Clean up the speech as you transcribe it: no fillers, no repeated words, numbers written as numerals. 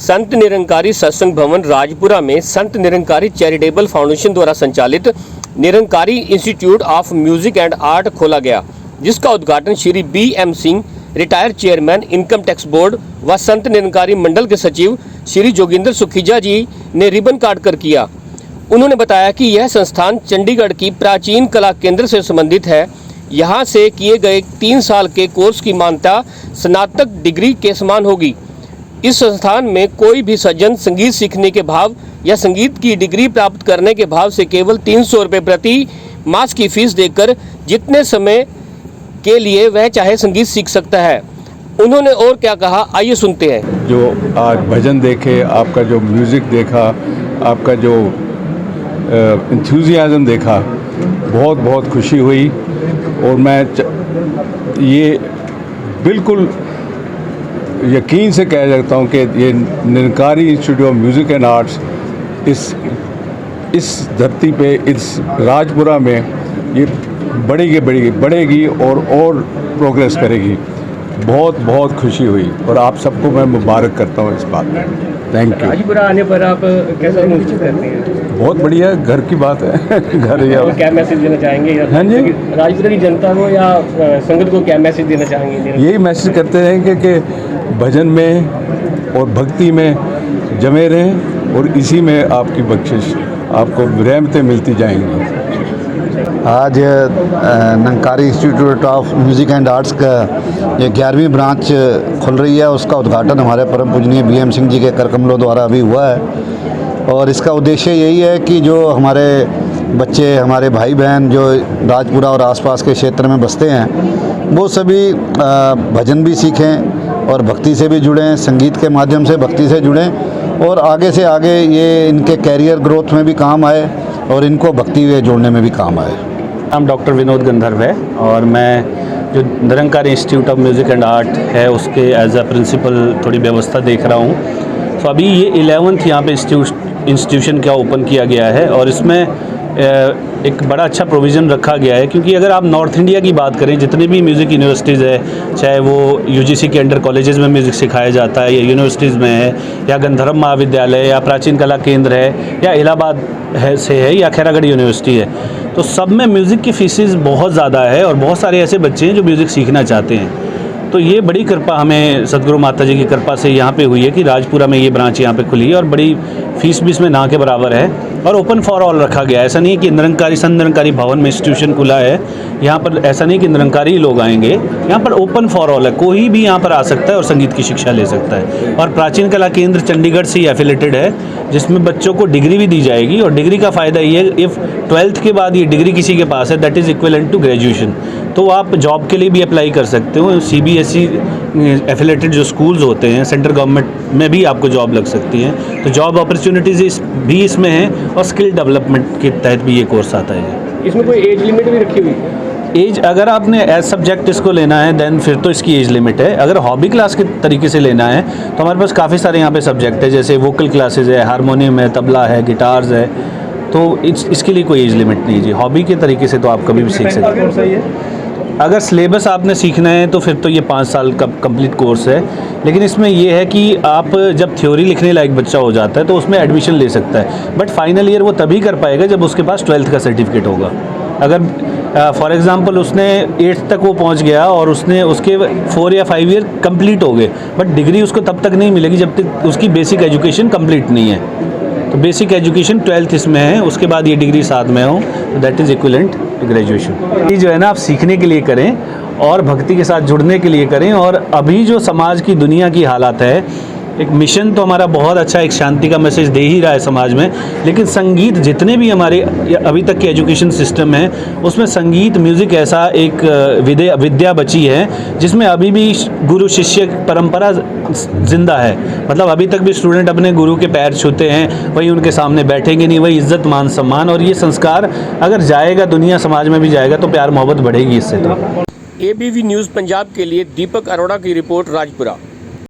संत निरंकारी सत्संग भवन राजपुरा में संत निरंकारी चैरिटेबल फाउंडेशन द्वारा संचालित Nirankari institute of music and art खोला गया, जिसका उद्घाटन Shri BM Singh, retired chairman income tax board व संत निरंकारी मंडल के सचिव श्री जोगिंदर सुखीजा जी ने रिबन काट कर किया। उन्होंने बताया कि यह संस्थान चंडीगढ़ की प्राचीन कला केंद्र से संबंधित है। यहाँ से किए गए 3 साल के कोर्स की मान्यता स्नातक डिग्री के समान होगी। इस संस्थान में कोई भी सज्जन संगीत सीखने के भाव या संगीत की डिग्री प्राप्त करने के भाव से केवल 300 रुपये प्रति मास की फीस देकर जितने समय के लिए वह चाहे संगीत सीख सकता है। उन्होंने और क्या कहा, आइए सुनते हैं। जो आज भजन देखे, आपका जो म्यूज़िक देखा, आपका जो इंथुजियाज़म देखा, बहुत बहुत खुशी हुई। और मैं ये बिल्कुल यकीन से कह सकता हूँ कि ये Nirankari institute of music and arts इस धरती पे, इस राजपुरा में ये बढ़ेगी और प्रोग्रेस करेगी। बहुत बहुत खुशी हुई और आप सबको मैं मुबारक करता हूँ इस बात में। Thank you. राजपुरा आने पर आप कैसा महसूस करते हैं? बहुत बढ़िया, घर की बात है। घर या क्या मैसेज देना चाहेंगे? हाँ जी, राजपुरा की जनता को या संगत को क्या मैसेज देना चाहेंगे? यही मैसेज करते रहेंगे कि भजन में और भक्ति में जमे रहें और इसी में आपकी बख्शिश, आपको रहमतें मिलती जाएंगी। आज Nirankari institute of music and arts का ये 11वीं ब्रांच खुल रही है। उसका उद्घाटन हमारे परम पूजनीय BM सिंह जी के कर कमलों द्वारा अभी हुआ है। और इसका उद्देश्य यही है कि जो हमारे बच्चे, हमारे भाई बहन जो राजपुरा और आसपास के क्षेत्र में बसते हैं, वो सभी भजन भी सीखें और भक्ति से भी जुड़ें, संगीत के माध्यम से भक्ति से जुड़ें और आगे से आगे ये इनके कैरियर ग्रोथ में भी काम आए और इनको भक्ति में जोड़ने में भी काम आए। नाम डॉक्टर विनोद गंधर्व है और मैं जो Nirankari institute of music and art है उसके एज अ प्रिंसिपल थोड़ी व्यवस्था देख रहा हूँ। तो अभी ये 11th यहाँ पे इंस्टीट्यूशन क्या ओपन किया गया है और इसमें एक बड़ा अच्छा प्रोविज़न रखा गया है, क्योंकि अगर आप नॉर्थ इंडिया की बात करें, जितने भी म्यूज़िक यूनिवर्सिटीज़ है, चाहे वो UGC के अंडर कॉलेजेस में म्यूज़िक सिखाया जाता है या यूनिवर्सिटीज़ में है या गंधर्व महाविद्यालय या प्राचीन कला केंद्र है या इलाहाबाद से है या खैरागढ़ यूनिवर्सिटी है, तो सब में म्यूज़िक की फीसिस बहुत ज़्यादा है और बहुत सारे ऐसे बच्चे हैं जो म्यूज़िक सीखना चाहते हैं। तो ये बड़ी कृपा हमें सदगुरु माता जी की कृपा से यहाँ पे हुई है कि राजपुरा में ये ब्रांच यहाँ पे खुली है और बड़ी फीस भी इसमें ना के बराबर है और ओपन फॉर ऑल रखा गया है। ऐसा नहीं कि संत निरंकारी भवन में इंस्टीट्यूशन खुला है, यहाँ पर ऐसा नहीं कि निरंकारी लोग आएंगे, यहाँ पर ओपन फॉर ऑल है, कोई भी यहाँ पर आ सकता है और संगीत की शिक्षा ले सकता है। और प्राचीन कला केंद्र चंडीगढ़ से ही एफिलेटेड है, जिसमें बच्चों को डिग्री भी दी जाएगी और डिग्री का फ़ायदा ये है, इफ़ 12th के बाद ये डिग्री किसी के पास है, that is equivalent to graduation, तो आप जॉब के लिए भी अप्लाई कर सकते हो। CBSE एफिलेटेड जो स्कूल्स होते हैं, सेंट्रल गवर्नमेंट में भी आपको जॉब लग सकती हैं, तो जॉब अपॉर्चुनिटीज़ भी इसमें हैं और स्किल डेवलपमेंट के तहत भी ये कोर्स आता है। इसमें कोई एज लिमिट भी रखी हुई है? एज अगर आपने एज सब्जेक्ट इसको लेना है देन फिर तो इसकी एज लिमिट है। अगर हॉबी क्लास के तरीके से लेना है तो हमारे पास काफ़ी सारे यहाँ पे सब्जेक्ट है, जैसे वोकल क्लासेज है, हारमोनियम है, तबला है, गिटार्स है, तो इसके लिए कोई एज लिमिट नहीं जी। हॉबी के तरीके से तो आप कभी भी सीख सकते हैं। अगर सिलेबस आपने सीखना है तो फिर तो ये 5 साल का कंप्लीट कोर्स है, लेकिन इसमें ये है कि आप जब थ्योरी लिखने लायक बच्चा हो जाता है तो उसमें एडमिशन ले सकता है, बट फाइनल ईयर वो तभी कर पाएगा जब उसके पास 12th का सर्टिफिकेट होगा। अगर फॉर एग्जांपल उसने 8th तक वो पहुंच गया और उसने उसके 4 या 5 ईयर कंप्लीट हो गए, बट डिग्री उसको तब तक नहीं मिलेगी जब तक उसकी बेसिक एजुकेशन कंप्लीट नहीं है। तो बेसिक एजुकेशन 12th इसमें है, उसके बाद ये डिग्री साथ में हो, तो that is equivalent to graduation. ये जो है ना, आप सीखने के लिए करें और भक्ति के साथ जुड़ने के लिए करें। और अभी जो समाज की, दुनिया की हालात है, एक मिशन तो हमारा बहुत अच्छा, एक शांति का मैसेज दे ही रहा है समाज में, लेकिन संगीत, जितने भी हमारे अभी तक के एजुकेशन सिस्टम है उसमें संगीत, म्यूज़िक ऐसा एक विद्या बची है जिसमें अभी भी गुरु शिष्य परंपरा जिंदा है। मतलब अभी तक भी स्टूडेंट अपने गुरु के पैर छूते हैं, वही उनके सामने बैठेंगे नहीं, वही इज्जत मान सम्मान, और ये संस्कार अगर जाएगा, दुनिया समाज में भी जाएगा, तो प्यार मोहब्बत बढ़ेगी इससे। तो ABV न्यूज़ पंजाब के लिए दीपक अरोड़ा की रिपोर्ट, राजपुरा।